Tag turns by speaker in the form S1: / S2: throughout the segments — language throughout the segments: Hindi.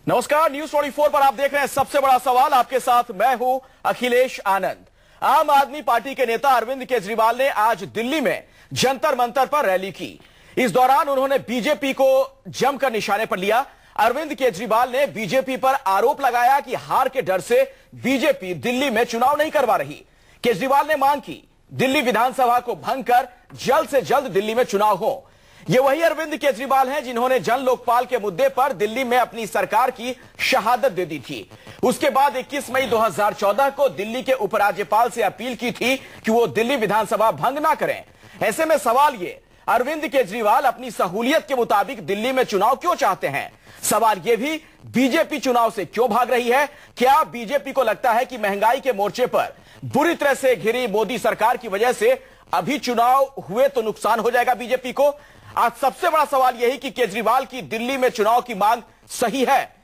S1: नमस्कार, न्यूज 24 पर आप देख रहे हैं सबसे बड़ा सवाल। आपके साथ मैं हूं अखिलेश आनंद। आम आदमी पार्टी के नेता अरविंद केजरीवाल ने आज दिल्ली में जंतर मंतर पर रैली की। इस दौरान उन्होंने बीजेपी को जमकर निशाने पर लिया। अरविंद केजरीवाल ने बीजेपी पर आरोप लगाया कि हार के डर से बीजेपी दिल्ली में चुनाव नहीं करवा रही। केजरीवाल ने मांग की दिल्ली विधानसभा को भंग कर जल्द से जल्द दिल्ली में चुनाव हो। ये वही अरविंद केजरीवाल हैं जिन्होंने जन लोकपाल के मुद्दे पर दिल्ली में अपनी सरकार की शहादत दे दी थी। उसके बाद 21 मई 2014 को दिल्ली के उपराज्यपाल से अपील की थी कि वो दिल्ली विधानसभा भंग ना करें। ऐसे में सवाल ये, अरविंद केजरीवाल अपनी सहूलियत के मुताबिक दिल्ली में चुनाव क्यों चाहते हैं? सवाल यह भी, बीजेपी चुनाव से क्यों भाग रही है? क्या बीजेपी को लगता है कि महंगाई के मोर्चे पर बुरी तरह से घिरी मोदी सरकार की वजह से अभी चुनाव हुए तो नुकसान हो जाएगा बीजेपी को? आज सबसे बड़ा सवाल यही कि केजरीवाल की दिल्ली में चुनाव की मांग सही है।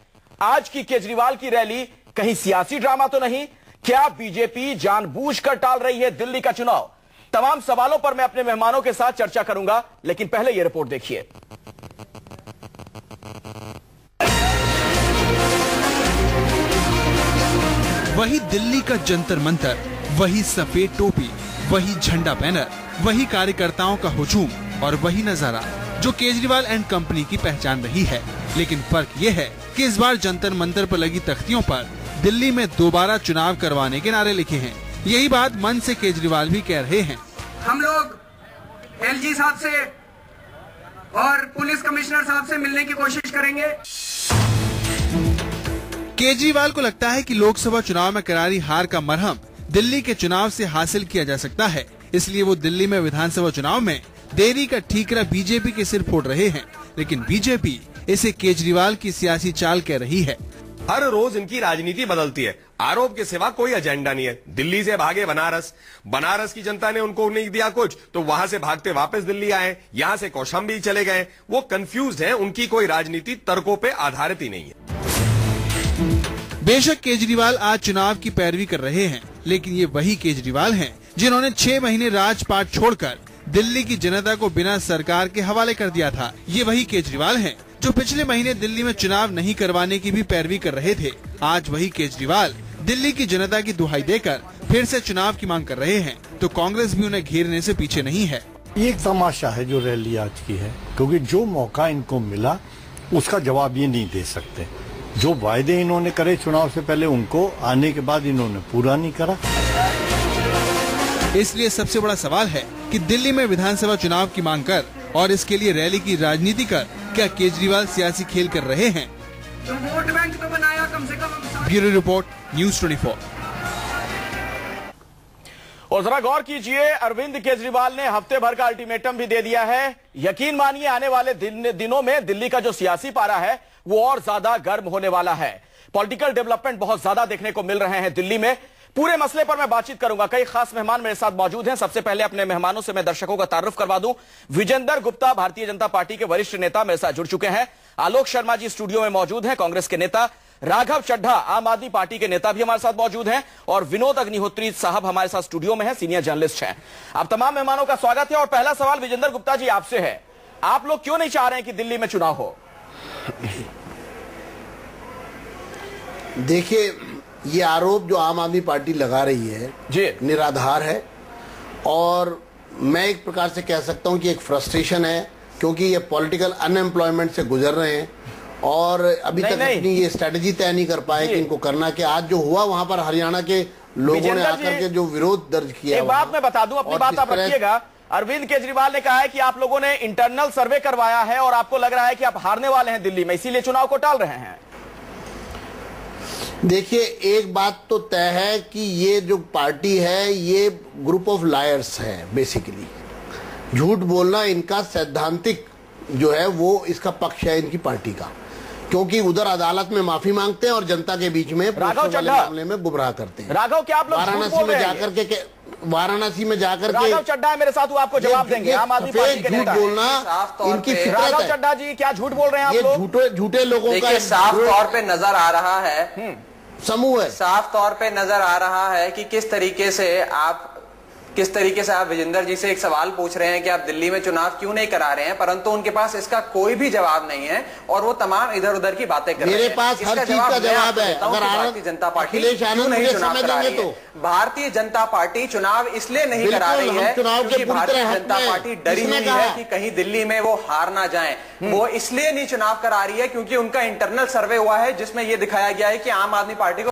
S1: आज की केजरीवाल की रैली कहीं सियासी ड्रामा तो नहीं? क्या बीजेपी जानबूझकर टाल रही है दिल्ली का चुनाव? तमाम सवालों पर मैं अपने मेहमानों के साथ चर्चा करूंगा, लेकिन पहले यह रिपोर्ट देखिए।
S2: वही दिल्ली का जंतर मंतर, वही सफेद टोपी, वही झंडा बैनर, वही कार्यकर्ताओं का हुजूम और वही नजारा जो केजरीवाल एंड कंपनी की पहचान रही है। लेकिन फर्क ये है कि इस बार जंतर मंतर पर लगी तख्तियों पर दिल्ली में दोबारा चुनाव करवाने के नारे लिखे हैं। यही बात मन से केजरीवाल भी कह रहे हैं।
S3: हम लोग एलजी साहब से और पुलिस कमिश्नर साहब से मिलने की कोशिश करेंगे।
S2: केजरीवाल को लगता है कि लोकसभा चुनाव में करारी हार का मरहम दिल्ली के चुनाव से हासिल किया जा सकता है, इसलिए वो दिल्ली में विधानसभा चुनाव में देरी का ठीकरा बीजेपी के सिर फोड़ रहे हैं। लेकिन बीजेपी इसे केजरीवाल की सियासी चाल कह रही है।
S4: हर रोज इनकी राजनीति बदलती है, आरोप के सिवा कोई एजेंडा नहीं है। दिल्ली से भागे बनारस की जनता ने उनको नहीं दिया कुछ, तो वहां से भागते वापस दिल्ली आए, यहां से कौशाम्बी चले गए। वो कंफ्यूज हैं, उनकी कोई राजनीति तर्कों पे आधारित ही नहीं है।
S2: बेशक केजरीवाल आज चुनाव की पैरवी कर रहे हैं, लेकिन ये वही केजरीवाल हैं जिन्होंने 6 महीने राजपाट छोड़कर दिल्ली की जनता को बिना सरकार के हवाले कर दिया था। ये वही केजरीवाल हैं जो पिछले महीने दिल्ली में चुनाव नहीं करवाने की भी पैरवी कर रहे थे। आज वही केजरीवाल दिल्ली की जनता की दुहाई देकर फिर से चुनाव की मांग कर रहे हैं, तो कांग्रेस भी उन्हें घेरने से पीछे नहीं है।
S5: ये एक तमाशा है जो रैली आज की है, क्योंकि जो मौका इनको मिला उसका जवाब ये नहीं दे सकते। जो वायदे इन्होंने करे चुनाव से पहले, उनको आने के बाद इन्होंने पूरा नहीं करा।
S2: इसलिए सबसे बड़ा सवाल है कि दिल्ली में विधानसभा चुनाव की मांग कर और इसके लिए रैली की राजनीति कर क्या केजरीवाल सियासी खेल कर रहे हैं?
S3: तो वोट बैंक तो बनाया कम से कम।
S2: Bureau report, news 24।
S1: और जरा गौर कीजिए, अरविंद केजरीवाल ने हफ्ते भर का अल्टीमेटम भी दे दिया है। यकीन मानिए आने वाले दिनों में दिल्ली का जो सियासी पारा है वो और ज्यादा गर्म होने वाला है। पॉलिटिकल डेवलपमेंट बहुत ज्यादा देखने को मिल रहे हैं दिल्ली में। पूरे मसले पर मैं बातचीत करूंगा। कई खास मेहमान मेरे साथ मौजूद हैं। सबसे पहले अपने मेहमानों से मैं दर्शकों का तारुफ करवा दूं। विजेंदर गुप्ता भारतीय जनता पार्टी के वरिष्ठ नेता मेरे साथ जुड़ चुके हैं। आलोक शर्मा जी स्टूडियो में मौजूद हैं, कांग्रेस के नेता। राघव चड्ढा आम आदमी पार्टी के नेता भी हमारे साथ मौजूद हैं, और विनोद अग्निहोत्री साहब हमारे साथ स्टूडियो में हैं, सीनियर जर्नलिस्ट हैं। आप तमाम मेहमानों का स्वागत है। और पहला सवाल विजेंदर गुप्ता जी आपसे है, आप लोग क्यों नहीं चाह रहे हैं कि दिल्ली में चुनाव हो?
S6: देखिए, ये आरोप जो आम आदमी पार्टी लगा रही है जी निराधार है, और मैं एक प्रकार से कह सकता हूं कि एक फ्रस्ट्रेशन है, क्योंकि ये पॉलिटिकल अनएम्प्लॉयमेंट से गुजर रहे हैं और अभी तक अपनी ये स्ट्रेटेजी तय नहीं कर पाए कि इनको करना क्या। आज जो हुआ वहां पर हरियाणा के लोगों ने आकर के जो विरोध दर्ज किया।
S1: एक बात मैं बता दूं, अपनी बात आप रखिएगा। अरविंद केजरीवाल ने कहा है कि आप लोगों ने इंटरनल सर्वे करवाया है और आपको लग रहा है कि आप हारने वाले हैं दिल्ली में, इसीलिए चुनाव को टाल रहे हैं।
S6: देखिए, एक बात तो तय है कि ये जो पार्टी है ये ग्रुप ऑफ लायर्स है। बेसिकली झूठ बोलना इनका सैद्धांतिक जो है वो इसका पक्ष है इनकी पार्टी का, क्योंकि उधर अदालत में माफी मांगते हैं और जनता के बीच में मामले में गुमराह करते हैं।
S1: राघव, क्या आप लोग
S6: वाराणसी में जाकर के
S1: राघव चड्ढा है मेरे साथ, वो आपको जवाब देंगे। आम आदमी पार्टी के नेता।
S6: झूठ बोलना इनकी फितरत है।
S1: राघव चड्ढा जी, क्या झूठ बोल रहे हैं आप लोग?
S6: झूठे लोगों का
S7: साफ तौर पे नजर आ रहा है,
S6: समूह है।
S7: साफ तौर पे नजर आ रहा है कि किस तरीके से आप किस तरीके से आप विजेंद्र जी से एक सवाल पूछ रहे हैं कि आप दिल्ली में चुनाव क्यों नहीं करा रहे हैं, परंतु उनके पास इसका कोई भी जवाब नहीं है और वो तमाम इधर उधर की बातें कर रहे हैं।
S6: मेरे पास हर चीज का जवाब है। अगर
S7: भारतीय जनता पार्टी क्यों नहीं चुनाव करा रही है? भारतीय जनता पार्टी चुनाव इसलिए नहीं करा रही है क्योंकि भारतीय जनता पार्टी डरी हुई है कि कहीं दिल्ली में वो हार ना जाए। वो इसलिए नहीं चुनाव करा रही है क्योंकि उनका इंटरनल सर्वे हुआ है जिसमें यह दिखाया गया है कि आम आदमी पार्टी को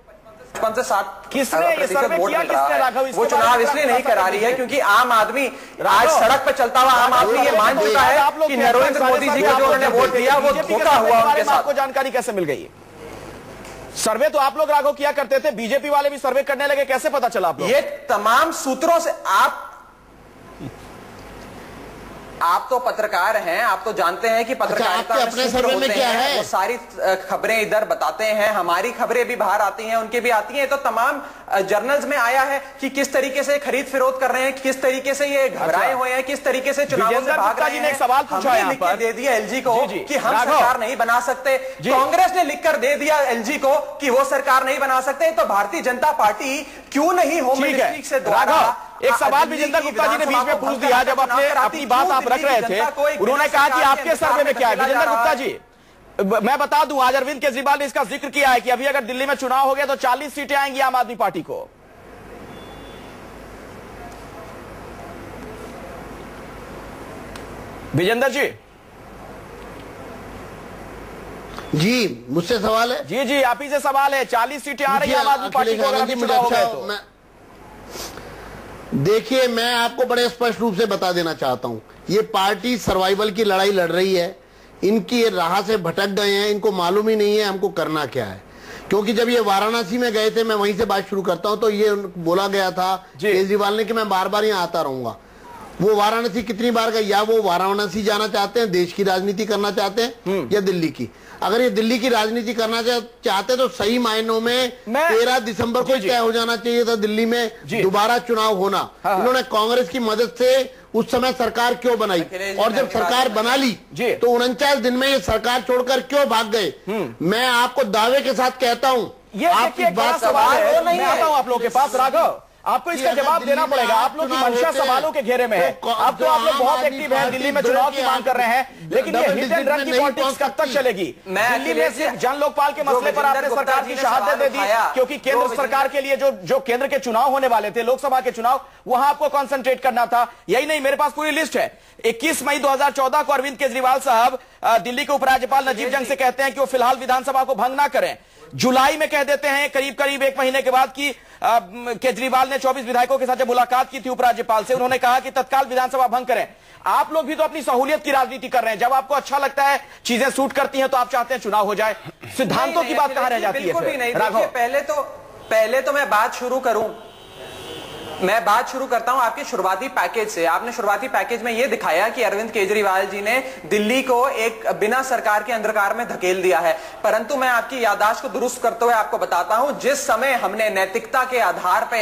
S7: 55 से 60% वोट मिल रहा है। वो चुनाव इसलिए नहीं करा रही है क्योंकि आम आदमी आज सड़क पर चलता हुआ आम आदमी ये मान चुका है कि नरेंद्र मोदी जी को जो उन्होंने वोट दिया वो धोखा हुआ उनके साथ।
S1: आपको जानकारी कैसे मिल गई? सर्वे तो आप लोग राघव किया करते थे, बीजेपी वाले भी सर्वे करने लगे, कैसे पता चला आप लोग?
S7: ये तमाम सूत्रों से आप तो पत्रकार हैं, आप तो जानते हैं कि पत्रकारिता में
S6: अपने सर्वे में क्या है?
S7: वो सारी खबरें इधर बताते हैं, हमारी खबरें भी बाहर आती हैं, उनकी भी आती हैं। तो तमाम जर्नल्स में आया है कि किस तरीके से खरीद फिरोख्त कर रहे हैं, किस तरीके से ये घबराए हुए हैं, किस तरीके से चुनावों से भाग रहे हैं।
S1: सवाल पूछा है,
S7: लिख कर दे दिया एलजी को कि हम सरकार नहीं बना सकते। कांग्रेस ने लिखकर दे दिया एलजी को कि वो सरकार नहीं बना सकते। तो भारतीय जनता पार्टी क्यों नहीं होम मिनिस्ट्री से द्वारा?
S1: एक सवाल विजेंद्र गुप्ता जी ने बीच में पूछ दिया, जब अपनी बात आप रख रहे थे, उन्होंने कहा कि आपके सर्वे में क्या है? विजेंद्र गुप्ता जी, मैं बता दूं, आज अरविंद केजरीवाल ने इसका जिक्र किया है कि अभी अगर दिल्ली में चुनाव हो गया तो 40 सीटें आएंगी आम आदमी पार्टी को। विजेंद्र
S6: जी, मुझसे सवाल है?
S1: जी, आप ही से सवाल है। 40 सीटें आ रही है आम आदमी पार्टी को अगर चुनाव हो गए तो।
S6: देखिए, मैं आपको बड़े स्पष्ट रूप से बता देना चाहता हूं, ये पार्टी सर्वाइवल की लड़ाई लड़ रही है। इनकी ये राह से भटक गए हैं, इनको मालूम ही नहीं है हमको करना क्या है। क्योंकि जब ये वाराणसी में गए थे, मैं वहीं से बात शुरू करता हूं, तो ये बोला गया था केजरीवाल ने कि मैं बार बार यहाँ आता रहूंगा। वो वाराणसी कितनी बार गए? या वो वाराणसी जाना चाहते हैं, देश की राजनीति करना चाहते हैं, या दिल्ली की? अगर ये दिल्ली की राजनीति करना चाहते तो सही मायनों में 13 दिसंबर को तय हो जाना चाहिए था दिल्ली में दोबारा चुनाव होना। इन्होंने कांग्रेस की मदद से उस समय सरकार क्यों बनाई? और जब सरकार बना ली तो 49 दिन में ये सरकार छोड़कर क्यों भाग गए? मैं आपको दावे के साथ कहता हूं,
S1: आपकी बात सवाल है, मैं आता हूं आप लोगों के पास। राघव, आपको इसका जवाब देना पड़ेगा। आप लोग की मंशा सवालों के घेरे में है। अब तो आप लोग बहुत एक्टिव हैं, दिल्ली में चुनाव की मांग कर रहे हैं, लेकिन ये हिट एंड रन की पॉलिटिक्स कब तक चलेगी? दिल्ली में सिर्फ जन लोकपाल के मसले पर आपने सरकार की शहादत दे दी, क्योंकि केंद्र सरकार के लिए जो केंद्र के चुनाव होने वाले थे, लोकसभा के चुनाव, वहां आपको कॉन्सेंट्रेट करना था। यही नहीं, मेरे पास पूरी लिस्ट है। 21 मई 2014 को अरविंद केजरीवाल साहब दिल्ली के उपराज्यपाल नजीब जंग से कहते हैं कि वो फिलहाल विधानसभा को भंग ना करें। जुलाई में कह देते हैं, करीब 1 महीने के बाद, कि केजरीवाल ने 24 विधायकों के साथ जब मुलाकात की थी उपराज्यपाल से, उन्होंने कहा कि तत्काल विधानसभा भंग करें। आप लोग भी तो अपनी सहूलियत की राजनीति कर रहे हैं। जब आपको अच्छा लगता है, चीजें सूट करती हैं, तो आप चाहते हैं चुनाव हो जाए। सिद्धांतों की बात कहां रह जाती है?
S7: बिल्कुल भी नहीं। पहले तो मैं बात शुरू करता हूं आपके शुरुआती पैकेज से। आपने शुरुआती पैकेज में यह दिखाया कि अरविंद केजरीवाल जी ने दिल्ली को एक बिना सरकार के अंधकार में धकेल दिया है। परंतु मैं आपकी याददाश्त को दुरुस्त करते हुए आपको बताता हूं, जिस समय हमने नैतिकता के आधार पे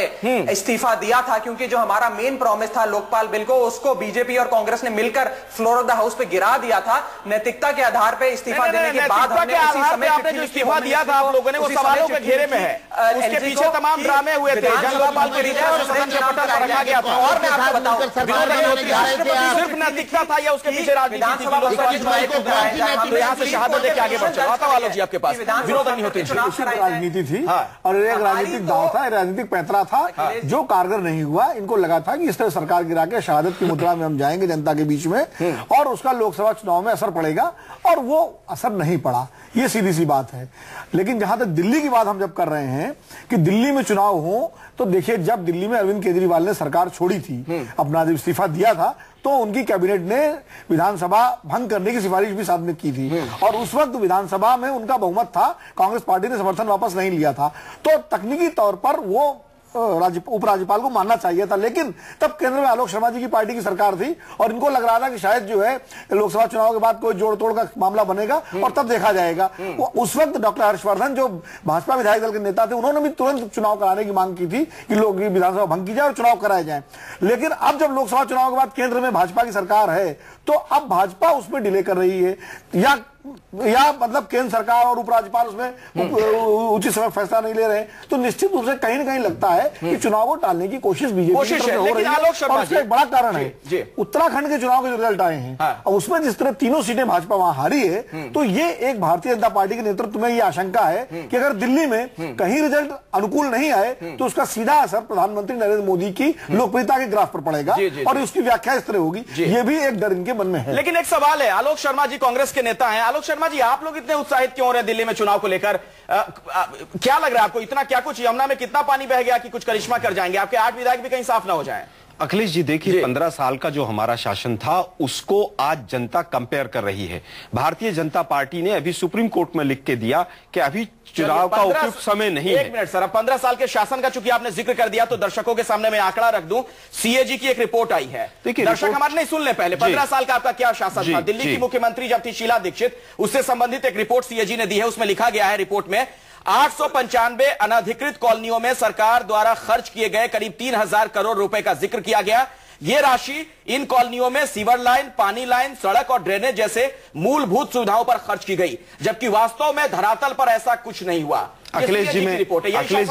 S7: इस्तीफा दिया था, क्योंकि जो हमारा मेन प्रॉमिस था लोकपाल बिल को, उसको बीजेपी और कांग्रेस ने मिलकर फ्लोर ऑफ द हाउस पे गिरा दिया था। नैतिकता के आधार पर इस्तीफा देने के बाद हमने उसी समय
S1: आपने जो इस्तीफा दिया था आप लोगों ने, वो सवालों के घेरे में है। उसके पीछे तमाम ड्रामे हुए थे, जन लोकपाल के रीजन रखा गया था। और मैं आपको बताऊं, सिर्फ नैतिकता था या उसके पीछे राजनीति थी? यहाँ से शहादत देके आगे बढ़ चलो। आता वालों जी आपके पास विनोद अग्निहोत्री
S8: राजनीति थी और एक राजनीतिक दांव था, राजनीतिक पैंतरा था जो कारगर नहीं हुआ। इनको लगा था कि इस तरह सरकार गिरा के शहादत की मुद्रा में हम जाएंगे जनता के बीच में और उसका लोकसभा चुनाव में असर पड़ेगा, और वो असर नहीं पड़ा। ये सीधी सी बात है। लेकिन जहां तक दिल्ली की बात हम जब कर रहे हैं कि दिल्ली में चुनाव हो, तो देखिए, जब दिल्ली में अरविंद केजरीवाल ने सरकार छोड़ी थी, अपना जब इस्तीफा दिया था, तो उनकी कैबिनेट ने विधानसभा भंग करने की सिफारिश भी साथ में की थी। और उस वक्त विधानसभा में उनका बहुमत था, कांग्रेस पार्टी ने समर्थन वापस नहीं लिया था। तो तकनीकी तौर पर वो उपराज्यपाल को मानना चाहिए था। लेकिन तब केंद्र में आलोक शर्मा जी की पार्टी की सरकार थी और इनको लग रहा था कि शायद जो है लोकसभा चुनाव के बाद कोई जोड़ तोड़ का मामला बनेगा और तब देखा जाएगा। उस वक्त डॉक्टर हर्षवर्धन जो भाजपा विधायक दल के नेता थे, उन्होंने भी तुरंत चुनाव कराने की मांग की थी कि लोग विधानसभा भंग की जाए और चुनाव कराए जाए। लेकिन अब जब लोकसभा चुनाव के बाद केंद्र में भाजपा की सरकार है, तो अब भाजपा उसमें डिले कर रही है, या या मतलब केंद्र सरकार और उपराज्यपाल उसमें उचित समय फैसला नहीं ले रहे, तो निश्चित रूप से कहीं ना कहीं लगता है कि चुनाव को टालने की कोशिश बीजेपी की तरफ से हो रही है। और उसका एक बड़ा कारण है उत्तराखंड के चुनाव के जो रिजल्ट आए हैं और उसमें जिस तरह तीनों सीटें भाजपा वहां हारी है, तो ये एक भारतीय जनता पार्टी के नेतृत्व में ये आशंका है कि अगर दिल्ली में कहीं रिजल्ट अनुकूल नहीं आए तो उसका सीधा असर प्रधानमंत्री नरेंद्र मोदी की लोकप्रियता के ग्राफ पर पड़ेगा और उसकी व्याख्या इस तरह होगी। ये भी एक डर इनके मन में है।
S1: लेकिन एक सवाल है, आलोक शर्मा जी कांग्रेस के नेता हैं। आलोक शर्मा जी, आप लोग इतने उत्साहित क्यों हो रहे हैं दिल्ली में चुनाव को लेकर? क्या लग रहा है आपको, इतना क्या कुछ यमुना में कितना पानी बह गया कि कुछ करिश्मा कर जाएंगे? आपके 8 विधायक भी कहीं साफ ना हो जाए?
S4: अखिलेश जी देखिए, 15 साल का जो हमारा शासन था उसको आज जनता कंपेयर कर रही है। भारतीय जनता पार्टी ने अभी सुप्रीम कोर्ट में लिख के दिया कि अभी चुनाव का उपयुक्त समय नहीं है।
S1: एक मिनट सर, अब 15 साल के शासन का चूंकि आपने जिक्र कर दिया तो दर्शकों के सामने मैं आंकड़ा रख दूं। सीएजी की एक रिपोर्ट आई है, दर्शक हमारे नहीं सुन ले पहले। 15 साल का आपका क्या शासन था? दिल्ली की मुख्यमंत्री जब थी शीला दीक्षित, उससे संबंधित एक रिपोर्ट सीएजी ने दी है। उसमें लिखा गया है रिपोर्ट में 895 अनधिकृत कॉलोनियों में सरकार द्वारा खर्च किए गए करीब 3000 करोड़ रुपए का जिक्र किया गया। यह राशि इन कॉलोनियों में सीवर लाइन, पानी लाइन, सड़क और ड्रेनेज जैसे मूलभूत सुविधाओं पर खर्च की गई, जबकि वास्तव में धरातल पर ऐसा कुछ नहीं हुआ।
S4: अखिलेश जी में
S1: रिपोर्ट है,
S4: अखिलेश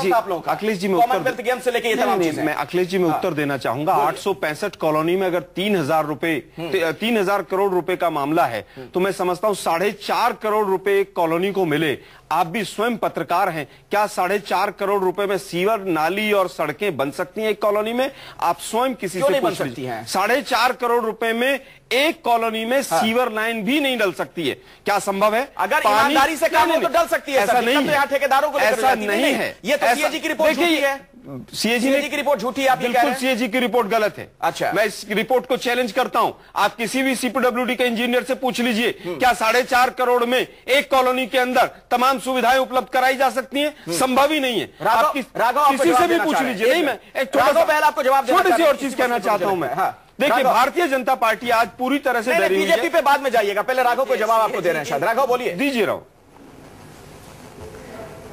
S4: जी में
S1: कॉमनवेल्थ गेम से लेके ये तमाम चीजें।
S4: मैं अखिलेश जी में उत्तर देना चाहूंगा। 865 कॉलोनी में अगर 3000 करोड़ रुपए का मामला है तो मैं समझता हूं 4.5 करोड़ रुपए कॉलोनी को मिले। आप भी स्वयं पत्रकार हैं, क्या 4.5 करोड़ रुपए में सीवर, नाली और सड़कें बन सकती हैं एक कॉलोनी में? आप स्वयं किसी से पूछ सकती हैं। 4.5 करोड़ रुपए में एक कॉलोनी में सीवर लाइन भी नहीं डल सकती है, क्या संभव है?
S1: अगर ईमानदारी से काम हो तो डल सकती है।
S4: ऐसा नहीं है,
S1: ठेकेदारों को
S4: ऐसा नहीं है।
S1: ये तो सीएजी की रिपोर्ट झूठी है।
S4: सीएजी की रिपोर्ट झूठी है, बिल्कुल सीएजी की रिपोर्ट गलत है।
S1: अच्छा,
S4: मैं इस रिपोर्ट को चैलेंज करता हूं। आप किसी भी सीपीडब्ल्यूडी के इंजीनियर से पूछ लीजिए, क्या 4.5 करोड़ में एक कॉलोनी के अंदर तमाम सुविधाएं उपलब्ध कराई जा सकती हैं? संभव ही नहीं है।
S1: राघव,
S4: किसी से भी पूछ लीजिए। नहीं, मैं एक छोटी सी और चीज कहना चाहता हूं। मैं देखिए, भारतीय जनता पार्टी आज पूरी तरह से डरी हुई है।
S1: बीजेपी पे बाद में जाइएगा, पहले राघव को जवाब आपको दे रहे हैं शायद। राघव बोलिए।
S4: दीजिए राघव।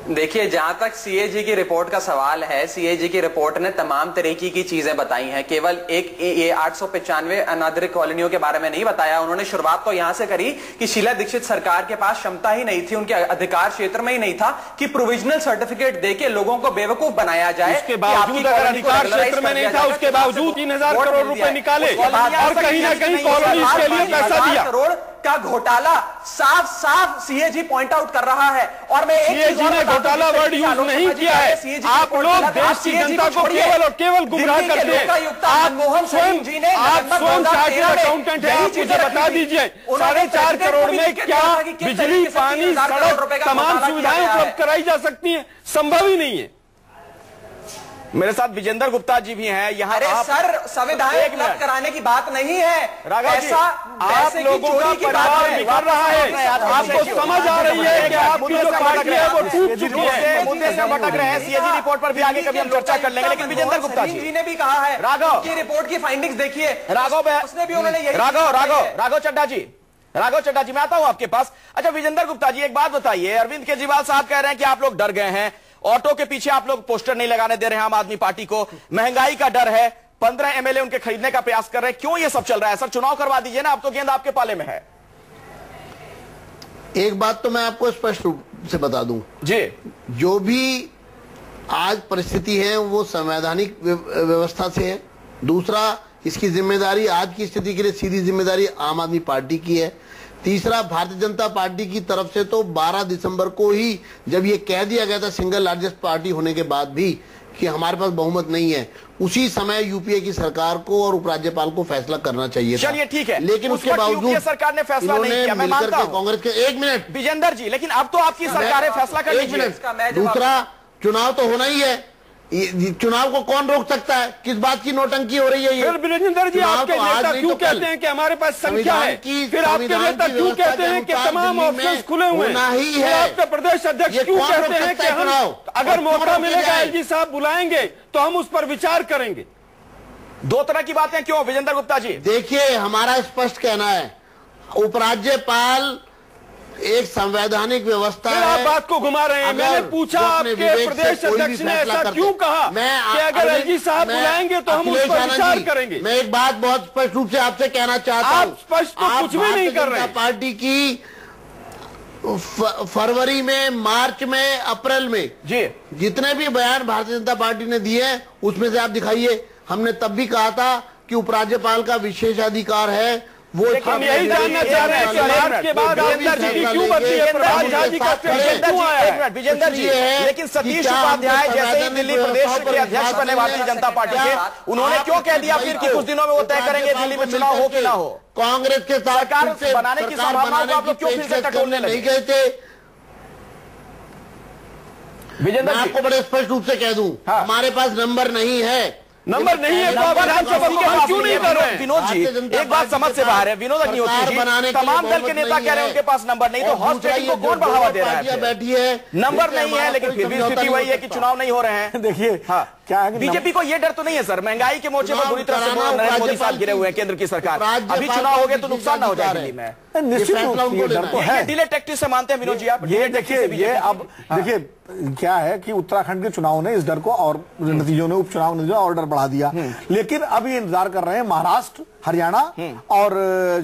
S7: देखिए, जहां तक सीएजी की रिपोर्ट का सवाल है, सीएजी की रिपोर्ट ने तमाम तरीके की चीजें बताई हैं। केवल एक ये 895 अनाधिकृत कॉलोनियों के बारे में नहीं बताया। उन्होंने शुरुआत तो यहां से करी कि शीला दीक्षित सरकार के पास क्षमता ही नहीं थी, उनके अधिकार क्षेत्र में ही नहीं था कि प्रोविजनल सर्टिफिकेट देके लोगों को बेवकूफ बनाया जाए।
S4: उसके बावजूद अगर अधिकार क्षेत्र में नहीं था, उसके बावजूद 3000 करोड़ रुपए निकाले और कहीं ना कहीं कॉलोनी के लिए पैसा दिया।
S7: करोड़ का घोटाला साफ साफ सीएजी पॉइंट आउट कर रहा है। और मैं
S4: सीएजी ने घोटाला वर्ड यूज नहीं किया है। आप लोग देश की जनता को केवल और केवल गुमराह करते हैं। आप स्वयं चार्टर्ड अकाउंटेंट हैं, आप मुझे बता दीजिए 4.5 करोड़ में क्या बिजली, पानी, सड़क, तमाम सुविधाएं उपलब्ध कराई जा सकती हैं? संभव ही नहीं है।
S1: मेरे साथ विजेंद्र गुप्ता जी भी हैं यहाँ।
S7: अरे सर, संविधान उपलब्ध कराने की बात नहीं है।
S1: ऐसा आप लोगों का परिवार बिखर रहा है, आपको समझ आ रही है कि आपकी जो पार्टी है वो टूट चुकी है। मुद्दे से भटक रहे हैं। सीएजी रिपोर्ट पर भी आगे कभी हम चर्चा कर लेंगे, लेकिन विजेंद्र गुप्ता जी
S7: ने भी कहा है,
S1: राघव
S7: की रिपोर्ट की फाइंडिंग्स देखिए।
S1: उसने भी उन्होंने राघव चड्ढा जी, मैं आता हूं आपके पास। अच्छा विजेंद्र गुप्ता जी, एक बात बताइए, अरविंद केजरीवाल साहब कह रहे हैं कि आप लोग डर गए हैं, ऑटो के पीछे आप लोग पोस्टर नहीं लगाने दे रहे हैं आम आदमी पार्टी को, महंगाई का डर है, 15 एमएलए उनके खरीदने का प्रयास कर रहे हैं, क्यों ये सब चल रहा है? सर चुनाव करवा दीजिए ना, अब तो गेंद आपके पाले में है।
S6: एक बात तो मैं आपको स्पष्ट रूप से बता दूं
S1: जी,
S6: जो भी आज परिस्थिति है वो संवैधानिक व्यवस्था से है। दूसरा, इसकी जिम्मेदारी, आज की स्थिति के लिए सीधी जिम्मेदारी आम आदमी पार्टी की है। तीसरा, भारतीय जनता पार्टी की तरफ से तो 12 दिसंबर को ही जब ये कह दिया गया था सिंगल लार्जेस्ट पार्टी होने के बाद भी कि हमारे पास बहुमत नहीं है, उसी समय यूपीए की सरकार को और उपराज्यपाल को फैसला करना चाहिए था।
S1: चलिए ठीक है,
S6: लेकिन उसके बावजूद
S1: सरकार ने फैसला नहीं किया, मैं मानता हूं।
S6: कांग्रेस के, एक मिनट
S1: विजेंद्र जी, लेकिन अब तो आपकी सरकार है, फैसला कर लीजिए।
S6: दूसरा, चुनाव तो होना ही है, चुनाव को कौन रोक सकता है? किस बात की नोटंकी हो रही है ये?
S4: फिर वीरेंद्र जी, आपके नेता क्यों कहते हैं कि हमारे पास संख्या है? फिर आपके नेता क्यों कहते हैं कि तमाम ऑप्शंस खुले हुए हैं? आपके प्रदेश अध्यक्ष क्यों कहते हैं कि हम अगर मौका मिलेगा एलजी साहब बुलाएंगे तो हम उस पर विचार करेंगे?
S1: दो तरह की बातें क्यों विजेंद्र गुप्ता जी?
S6: देखिए, हमारा स्पष्ट कहना है, उपराज्यपाल एक संवैधानिक व्यवस्था है।
S4: आप बात को घुमा रहे हैं। मैंने पूछा आपके प्रदेश अध्यक्ष ने ऐसा क्यों कहा कि अगर एलजी साहब बुलाएंगे तो हम उस पर विचार करेंगे?
S6: मैं एक बात बहुत स्पष्ट रूप से आपसे कहना चाहता हूं,
S4: आप स्पष्ट तो कुछ भी नहीं कर रहे।
S6: पार्टी की फरवरी में, मार्च में, अप्रैल में जी जितने भी बयान भारतीय जनता पार्टी ने दिए हैं उसमें से आप दिखाइए। हमने तब भी कहा था कि उपराज्यपाल का विशेषाधिकार है, वो
S1: हम यही जानना चाह रहे हैं कि मार्च के बाद विजेंद्र जी क्यों बदली है? प्रभात झा जी का विजेंद्र जी, लेकिन सतीश उपाध्याय जैसे ही दिल्ली प्रदेश के अध्यक्ष बने भारतीय जनता पार्टी के, उन्होंने क्यों कह दिया फिर कि कुछ दिनों में वो तय करेंगे दिल्ली में चुनाव हो कि ना हो?
S6: कांग्रेस के साथ
S1: सरकार बनाने की संभावना को आप लोग क्यों फिर से टटोलने लगे?
S6: नहीं कहते। मैं आपको बड़े स्पष्ट रूप से कह दूं, हमारे पास नंबर नहीं है।
S1: नंबर नहीं है तो विधानसभा को हम क्यों नहीं कर रहे हैं? विनोद जी एक बात समझ से बाहर है। विनोद अग्निहोत्री जी, तमाम दल के नेता कह रहे हैं उनके पास नंबर नहीं, तो हॉर्स ट्रेडिंग को कौन बढ़ावा दे रहा है?
S6: बैठी है,
S1: नंबर नहीं है, लेकिन फिर भी स्थिति वही है कि चुनाव नहीं हो रहे हैं।
S8: देखिए क्या है,
S1: बीजेपी को ये डर तो नहीं है सर, महंगाई के मोर्चे पर बुरी तरह से नरेंद्र मोदी साहब गिरे हुए हैं, केंद्र की सरकार, अभी चुनाव हो गए तो नुकसान ना हो जाए दिल्ली में।
S8: निश्चित डर तो है।
S1: डिले टैक्टिस से मानते हैं विनोद जी आप?
S8: ये देखिए, ये अब देखिए क्या है कि उत्तराखंड के चुनाव ने इस डर को और नतीजों ने, उपचुनाव नतीजों और डर बढ़ा दिया। लेकिन अब ये इंतजार कर रहे हैं महाराष्ट्र, हरियाणा और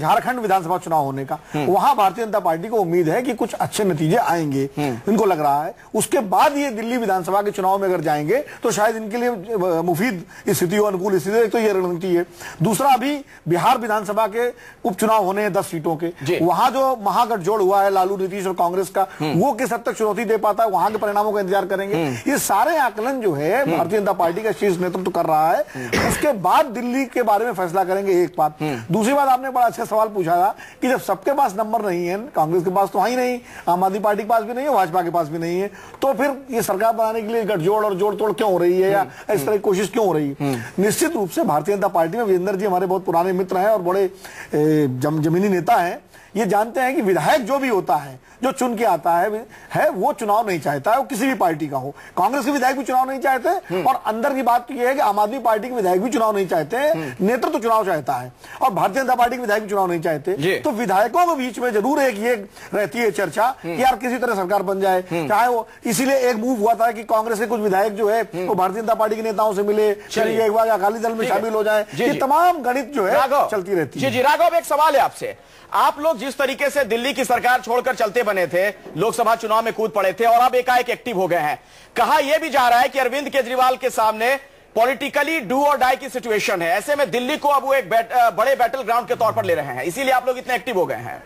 S8: झारखंड विधानसभा चुनाव होने का। वहां भारतीय जनता पार्टी को उम्मीद है कि कुछ अच्छे नतीजे आएंगे, इनको लग रहा है। उसके बाद ये दिल्ली विधानसभा के चुनाव में अगर जाएंगे तो शायद इनके लिए मुफीद स्थिति हो, अनुकूल स्थिति। एक तो ये रणनीति है। दूसरा, अभी बिहार विधानसभा के उपचुनाव होने हैं 10 सीटों के। वहां जो महागठजोड़ हुआ है लालू, नीतीश और कांग्रेस का, वो किस हद तक चुनौती दे पाता है, वहां के परिणामों का इंतजार करेंगे। ये सारे आकलन जो है भारतीय जनता पार्टी का शीर्ष नेतृत्व कर रहा है। उसके बाद दिल्ली के बारे में फैसला करेंगे। एक बात। दूसरी बात, आपने बड़ा अच्छा सवाल पूछा था कि जब सबके पास नंबर नहीं है, कांग्रेस के पास तो है ही नहीं, आम आदमी पार्टी के पास भी नहीं है, भाजपा के पास भी नहीं है, तो फिर ये सरकार बनाने के लिए गठजोड़ और जोड़ तोड़ क्यों हो रही है, या इस तरह की कोशिश क्यों हो रही है? निश्चित रूप से भारतीय जनता पार्टी में विजेंद्र जी हमारे बहुत पुराने मित्र हैं और बड़े जमीनी नेता हैं। ये जानते हैं कि विधायक जो भी होता है, जो चुन के आता है वो चुनाव नहीं चाहता है, वो किसी भी पार्टी का हो। कांग्रेस के विधायक भी चुनाव नहीं चाहते, और अंदर की बात तो यह है कि आम आदमी पार्टी के विधायक भी चुनाव नहीं चाहते, नेतृत्व तो चुनाव चाहता है, और भारतीय जनता पार्टी के विधायक भी चुनाव नहीं चाहते। तो विधायकों के बीच में जरूर एक ये रहती है चर्चा कि यार किसी तरह सरकार बन जाए, चाहे वो, इसीलिए एक मूव हुआ था कि कांग्रेस के कुछ विधायक जो है वो भारतीय जनता पार्टी के नेताओं से मिले, चलिए एक बार अकाली दल में शामिल हो जाए। ये तमाम गणित जो है चलती रहती है।
S1: जी राघव, एक सवाल है आपसे। आप लोग जिस तरीके से दिल्ली की सरकार छोड़कर चलते बने थे, लोकसभा चुनाव में कूद पड़े थे, और अब एकाएक एक्टिव हो गए हैं। कहा यह भी जा रहा है कि अरविंद केजरीवाल के सामने पॉलिटिकली डू और डाई की सिचुएशन है। ऐसे में दिल्ली को अब वो एक बड़े बैटल ग्राउंड के तौर पर ले रहे हैं, इसीलिए आप लोग इतने एक्टिव हो गए हैं।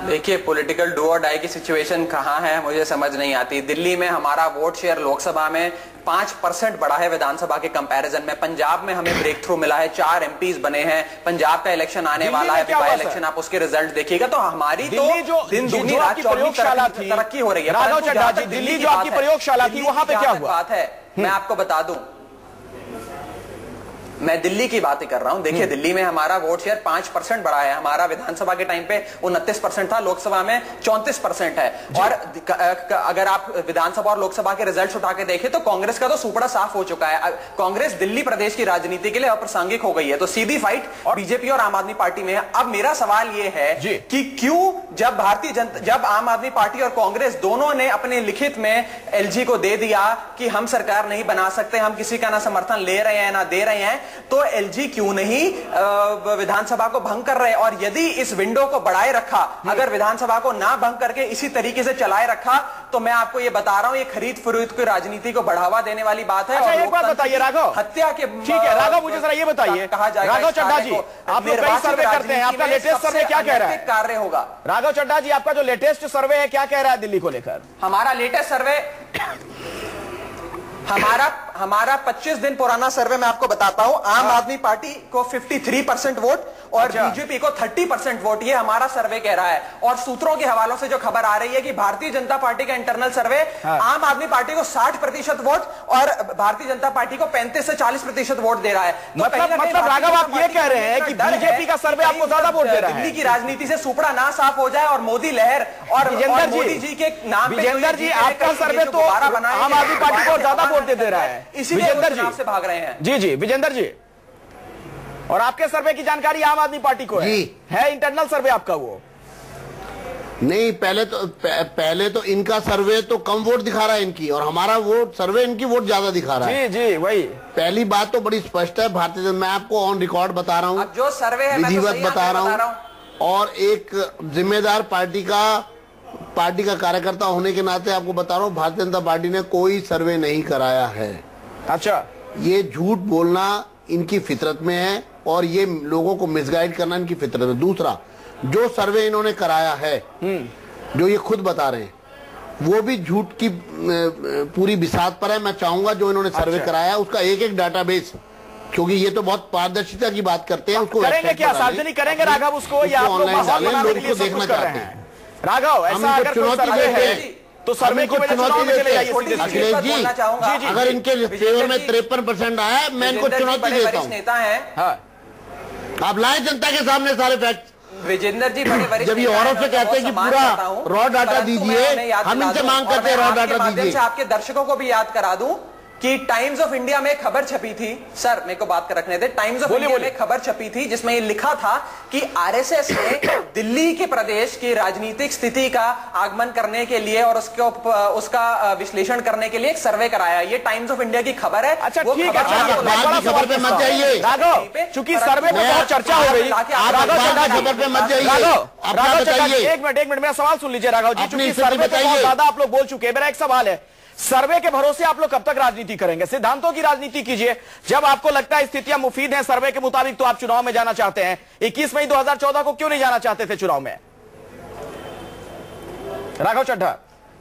S7: देखिए, पॉलिटिकल डू और डाई की सिचुएशन कहां है मुझे समझ नहीं आती। दिल्ली में हमारा वोट शेयर लोकसभा में 5% बढ़ा है विधानसभा के कंपैरिजन में। पंजाब में हमें ब्रेक थ्रू मिला है, 4 एमपीज बने हैं। पंजाब का इलेक्शन आने वाला है, बाई इलेक्शन, आप उसके रिजल्ट देखिएगा तो हमारी तो दिन दुगनी रात चौगुनी तरक्की हो रही है।
S1: राघव चड्ढा जी, दिल्ली जो आपकी प्रयोगशाला थी, वहां पे क्या हुआ?
S7: बात है, मैं आपको बता दूं, मैं दिल्ली की बात ही कर रहा हूं। देखिए, दिल्ली में हमारा वोट शेयर 5% बढ़ा है। हमारा विधानसभा के टाइम पे 29% था, लोकसभा में 34% है। और अगर आप विधानसभा और लोकसभा के रिजल्ट्स उठा के देखें तो कांग्रेस का तो सुपड़ा साफ हो चुका है। कांग्रेस दिल्ली प्रदेश की राजनीति के लिए अप्रासंगिक हो गई है, तो सीधी फाइट बीजेपी और आम आदमी पार्टी में है। अब मेरा सवाल यह है कि क्यों जब आम आदमी पार्टी और कांग्रेस दोनों ने अपने लिखित में एलजी को दे दिया कि हम सरकार नहीं बना सकते, हम किसी का ना समर्थन ले रहे हैं ना दे रहे हैं, तो एलजी क्यों नहीं विधानसभा को भंग कर रहे? और यदि इस विंडो को बढ़ाए रखा, अगर विधानसभा को ना भंग करके इसी तरीके से चलाए रखा, तो मैं आपको ये बता रहा हूं, ये खरीद फरोख्त की राजनीति को बढ़ावा देने वाली बात है।
S1: अच्छा, एक बात बताइए राघव,
S7: हत्या के,
S1: ठीक है राघव, मुझे जरा ये बताइए,
S7: कहा जाएगा
S1: राघव चड्ढा जी, आप लोग कई सर्वे करते हैं, आपका लेटेस्ट सर्वे क्या कह रहा है?
S7: कार्य होगा।
S1: राघव चड्ढा जी, आपका जो लेटेस्ट सर्वे है क्या कह रहा है दिल्ली को लेकर?
S7: हमारा लेटेस्ट सर्वे, हमारा 25 दिन पुराना सर्वे मैं आपको बताता हूं। आम आदमी पार्टी को 53% वोट और बीजेपी को 30% वोट, ये हमारा सर्वे कह रहा है। और सूत्रों के हवालों से जो खबर आ रही है कि भारतीय जनता पार्टी का इंटरनल सर्वे आम आदमी पार्टी को 60% वोट और भारतीय जनता पार्टी को 35 से 40% वोट दे रहा है।
S1: मतलब राघव, आप ये कह रहे हैं कि बीजेपी का सर्वे आपको ज्यादा वोट दे रहा है?
S7: दिल्ली की राजनीति से सुपड़ा ना साफ हो जाए और मोदी लहर और मोदी जी के नाम पे,
S1: विजेंद्र जी, आपका सर्वे तो आम आदमी पार्टी को ज्यादा वोट दे रहा है,
S7: इसीलिए चुनाव से भाग रहे हैं।
S1: जी विजेंद्र जी, और आपके सर्वे की जानकारी आम आदमी पार्टी को है इंटरनल सर्वे आपका? वो
S6: नहीं, पहले तो इनका सर्वे तो कम वोट दिखा रहा है इनकी, और हमारा वोट सर्वे इनकी वोट ज्यादा दिखा रहा है।
S1: जी वही
S6: पहली बात तो बड़ी स्पष्ट है। भारतीय जनता, मैं आपको ऑन रिकॉर्ड बता रहा हूँ,
S7: जो सर्वे है
S6: विधिवत बता रहा हूँ, और एक जिम्मेदार पार्टी का कार्यकर्ता होने के नाते आपको बता रहा हूं, भारतीय जनता पार्टी ने कोई सर्वे नहीं कराया है।
S1: अच्छा, ये
S6: झूठ बोलना इनकी फितरत में है और ये लोगों को मिसगाइड करना इनकी फितरत में। दूसरा, जो सर्वे इन्होंने कराया है, जो ये खुद बता रहे हैं, वो भी झूठ की पूरी बिसात पर है। मैं चाहूंगा जो इन्होंने सर्वे कराया उसका एक डाटाबेस, क्योंकि ये तो बहुत पारदर्शिता की बात करते हैं, उसको
S1: करेंगे क्या, सार्वजनिक करेंगे राघव उसको, या आप लोग
S6: लोगों को देखना चाहते हैं?
S1: राघव, ऐसा अगर
S6: चुनौती देते हैं
S1: तो सर्वे को चुनौती देते हैं।
S6: अखिलेश जी, अगर इनके फेवर में 53% आया है, मैं इनको चुनौती देता हूँ।
S7: नेता है,
S6: आप लाए जनता के सामने सारे फैक्ट।
S7: विजेंद्र जी बड़े वरिष्ठ,
S6: जब ये औरों से कहते हैं कि पूरा रॉ डाटा दीजिए, हम इनसे मांग करते हैं रॉ डाटा दीजिए।
S7: आपके दर्शकों को भी याद करा दूं कि टाइम्स ऑफ इंडिया में खबर छपी थी, सर मेरे को बात कर रखने दे, टाइम्स ऑफ इंडिया में खबर छपी थी जिसमें ये लिखा था कि आरएसएस ने दिल्ली के प्रदेश की राजनीतिक स्थिति का आगमन करने के लिए और उसका विश्लेषण करने के लिए एक सर्वे कराया। ये टाइम्स ऑफ इंडिया की खबर है।
S1: अच्छा ठीक है, खबर पे मत जाइए राघव, चूंकि सर्वे पे बहुत चर्चा हो गई।
S6: खबर पे मत जाइए।
S1: एक मिनट मेरा सवाल सुन लीजिए राघव जी, चूंकि सर्वे पे बहुत ज्यादा आप लोग बोल चुके हैं, मेरा एक सवाल है, सर्वे के भरोसे आप लोग कब तक राजनीति करेंगे? सिद्धांतों की राजनीति कीजिए। जब आपको लगता है स्थितियां मुफीद हैं सर्वे के मुताबिक, तो आप चुनाव में जाना चाहते हैं। 21 मई 2014 को क्यों नहीं जाना चाहते थे चुनाव में, राघव चड्ढा?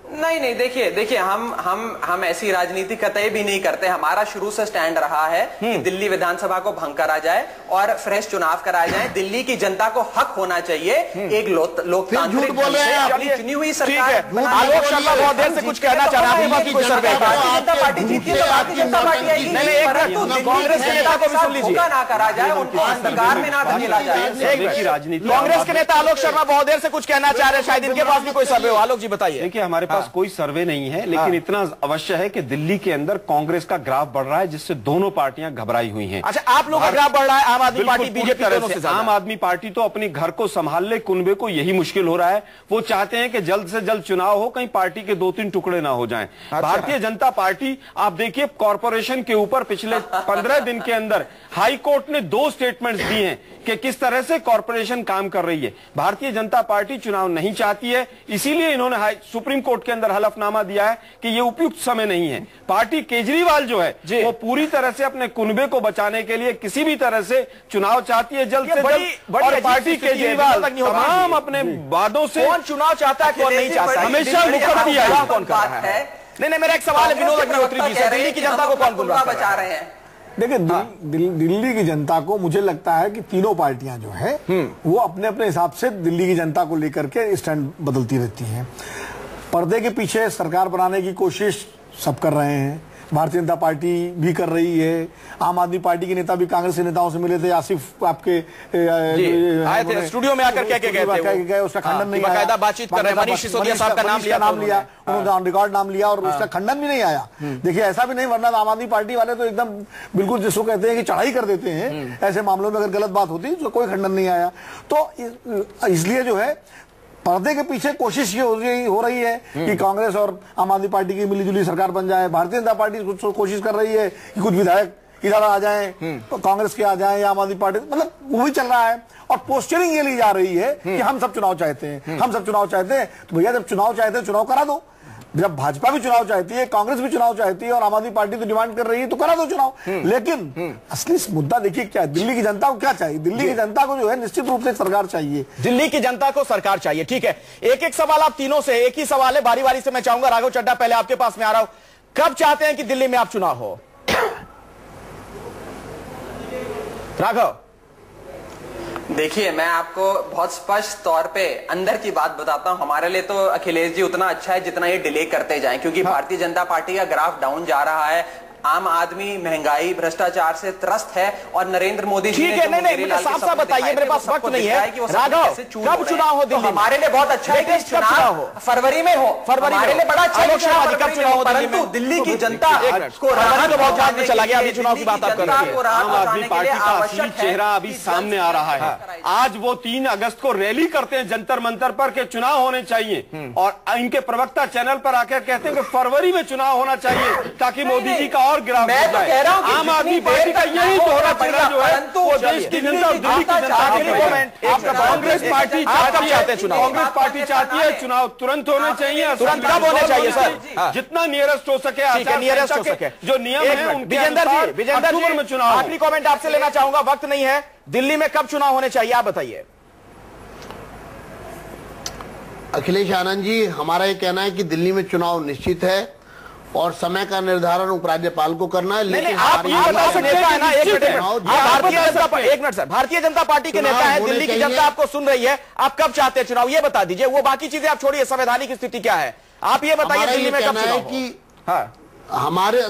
S7: नहीं, देखिए हम ऐसी राजनीति कतई भी नहीं करते। हमारा शुरू से स्टैंड रहा है कि दिल्ली विधानसभा को भंग करा जाए और फ्रेश चुनाव कराए जाए। दिल्ली की जनता को हक होना चाहिए एक लोकतांत्रिक चुनी हुई सरकार।
S1: आलोक शर्मा बहुत देर से कुछ कहना चाह रहा है,
S7: भारतीय जनता पार्टी जीती है तो भारतीय जनता पार्टी आएगी,
S1: कांग्रेस के नेता को भी सुन लीजिए,
S7: ना करा जाए, उनको अंधकार में ना धकेला जाए।
S1: कांग्रेस के नेता आलोक शर्मा बहुत देर से कुछ कहना चाह रहे हैं, शायद इनके पास भी कोई सर्वे हो। आलोक जी बताइए।
S9: देखिए, हमारे पास कोई सर्वे नहीं है, लेकिन इतना अवश्य है कि दिल्ली के अंदर कांग्रेस का ग्राफ बढ़ रहा है, जिससे दोनों पार्टियां घबराई हुई हैं।
S1: अच्छा, आप लोगों का ग्राफ बढ़ रहा है, आम आदमी पार्टी बीजेपी दोनों से ज्यादा।
S9: आम आदमी पार्टी तो अपनी घर को संभाल ले, कुनबे को यही मुश्किल हो रहा है। वो चाहते हैं कि जल्द से जल्द चुनाव हो, कहीं पार्टी के 2-3 टुकड़े ना हो जाएं। भारतीय जनता पार्टी, आप देखिए, कॉर्पोरेशन के ऊपर पिछले 15 दिन के अंदर हाई कोर्ट ने 2 स्टेटमेंट्स दिए हैं कि किस तरह से कॉर्पोरेशन काम कर रही है। भारतीय जनता पार्टी चुनाव नहीं चाहती है, इसीलिए इन्होंने सुप्रीम कोर्ट के अंदर हलफनामा दिया है कि ये उपयुक्त समय नहीं है। पार्टी केजरीवाल जो है वो पूरी तरह से अपने कुनबे को बचाने के लिए किसी भी तरह से चुनाव चाहती है जल्द से जल्द। और पार्टी केजरीवाल तमाम अपने वादों से,
S1: कौन चुनाव चाहता है कौन नहीं चाहता,
S9: हमेशा मुकर दिया है।
S1: कौन कर रहा है? नहीं, मेरा एक सवाल है विनोद अग्निहोत्री जी से, दिल्ली की जनता को कौन गुमराह
S7: बचा रहे हैं?
S8: देखिए, दिल्ली की जनता को मुझे लगता है कि तीनों पार्टियां जो है वो अपने अपने हिसाब से दिल्ली की जनता को लेकर के स्टैंड बदलती रहती हैं। पर्दे के पीछे सरकार बनाने की कोशिश सब कर रहे हैं, भारतीय जनता पार्टी भी कर रही है। आम आदमी पार्टी के नेता भी कांग्रेस के नेताओं से मिले थे, आसिफ आपके
S1: आए थे स्टूडियो में आकर क्या
S8: गए, उसका खंडन नहीं आया।
S1: बातचीत कर रहे हैं, मनीष सिसोदिया साहब का नाम लिया,
S8: उन्होंने ऑन रिकॉर्ड नाम लिया और उसका खंडन भी नहीं आया। देखिए, ऐसा भी नहीं, वरना आम आदमी पार्टी वाले तो एकदम बिल्कुल जिसको कहते हैं कि चढ़ाई कर देते हैं। ऐसे मामलों में अगर गलत बात होती तो कोई खंडन नहीं आया। तो इसलिए जो है पर्दे के पीछे कोशिश ये हो रही है कि कांग्रेस और आम आदमी पार्टी की मिलीजुली सरकार बन जाए। भारतीय जनता पार्टी कोशिश कर रही है कि कुछ विधायक इधर आ जाएं, तो कांग्रेस के आ जाएं या आम आदमी पार्टी, मतलब वो भी चल रहा है। और पोस्चरिंग ये ली जा रही है कि हम सब चुनाव चाहते हैं, हम सब चुनाव चाहते हैं। तो भैया, जब चुनाव चाहते हैं चुनाव करा दो। जब भाजपा भी चुनाव चाहती है, कांग्रेस भी चुनाव चाहती है और आम आदमी पार्टी तो डिमांड कर रही है, तो करा दो चुनाव। लेकिन असली मुद्दा देखिए क्या है, दिल्ली की जनता को क्या चाहिए? दिल्ली की जनता को जो है निश्चित रूप से सरकार चाहिए।
S1: दिल्ली की जनता को सरकार चाहिए, ठीक है। एक सवाल आप तीनों से, एक ही सवाल है, बारी बारी से मैं चाहूंगा। राघव चड्ढा, पहले आपके पास में आ रहा हूं, कब चाहते हैं कि दिल्ली में आप चुनाव हो? राघव,
S7: देखिए, मैं आपको बहुत स्पष्ट तौर पे अंदर की बात बताता हूं। हमारे लिए तो अखिलेश जी उतना अच्छा है जितना ये डिले करते जाएं, क्योंकि भारतीय जनता पार्टी का ग्राफ डाउन जा रहा है। आम आदमी महंगाई भ्रष्टाचार से त्रस्त है और नरेंद्र मोदी जी
S1: ठीक है, नहीं साफ साफ बताइए, मेरे पास वक्त नहीं है। राघव, कब चुनाव हो दिल्ली?
S7: हमारे लिए बहुत अच्छा है कि चुनाव फरवरी में हो, हमारे लिए बड़ा अच्छा है कब चुनाव हो, परंतु दिल्ली की जनता को
S1: बहुत बाद में चला गया, अभी चुनाव की बात आप कर रहे हैं।
S9: आम आदमी पार्टी का असली चेहरा अभी सामने आ रहा है। आज वो 3 अगस्त को रैली करते हैं जंतर मंतर पर के चुनाव होने चाहिए, और इनके प्रवक्ता चैनल पर आकर कहते हैं कि फरवरी में चुनाव होना चाहिए ताकि मोदी जी का और और गिरावट
S7: मैं तो कह रहा हूं कि
S9: आम आदमी पार्टी का यही दोहरा चेहरा जो है वो देश की जनता, दिल्ली की जनता, कांग्रेस पार्टी चाहती है चुनाव तुरंत होने चाहिए,
S1: तुरंत कब होने चाहिए सर?
S9: जितना नियरेस्ट हो सके,
S1: नियरेस्ट हो सके
S9: जो नियम है
S1: विजेंद्र जी
S9: में चुनाव।
S1: आखिरी कमेंट आपसे लेना चाहूंगा, वक्त नहीं है, दिल्ली में कब चुनाव होने चाहिए आप बताइए।
S6: अखिलेश आनंद जी, हमारा ये कहना है कि दिल्ली में चुनाव निश्चित है और समय का निर्धारण उपराज्यपाल को करना है। लेकिन
S1: आप बता सकते हैं ना, एक minute sir, Bharatiya Janata party के नेता हैं, दिल्ली की जनता आपको सुन रही है, आप कब चाहते हैं चुनाव ये बता दीजिए। वो बाकी चीजें आप छोड़िए, संवैधानिक स्थिति क्या है आप ये बताइए, दिल्ली में कब चुनाव
S6: कि हमारे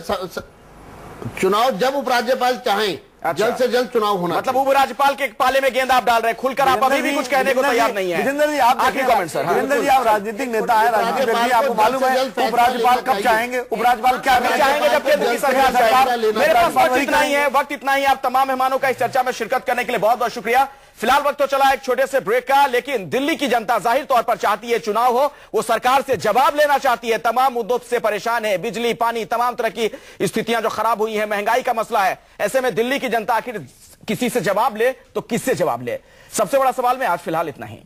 S6: चुनाव जब उपराज्यपाल चाहें जल्द से जल्द चुनाव होना,
S1: मतलब उपराज्यपाल के पाले में गेंद आप डाल रहे हैं खुलकर, आप अभी भी कुछ कहने को तैयार नहीं है।
S8: विजेंद्र जी आप आखिरी कमेंट सर। विजेंद्र जी आप राजनीतिक नेता है, राजनीतिक व्यक्ति, आपको मालूम है उपराज्यपाल कब चाहेंगे, उपराज्यपाल क्या
S1: चाहेंगे जब केंद्र की सरकार। मेरे पास वक्त इतना ही है, वक्त इतना ही। आप तमाम मेहमानों का इस चर्चा में शिरकत करने के लिए बहुत बहुत शुक्रिया। फिलहाल वक्त तो चला एक छोटे से ब्रेक का, लेकिन दिल्ली की जनता जाहिर तौर पर चाहती है चुनाव हो, वो सरकार से जवाब लेना चाहती है, तमाम मुद्दों से परेशान है, बिजली पानी तमाम तरह की स्थितियां जो खराब हुई है, महंगाई का मसला है। ऐसे में दिल्ली की जनता आखिर किसी से जवाब ले तो किससे जवाब ले, सबसे बड़ा सवाल में आज फिलहाल इतना ही।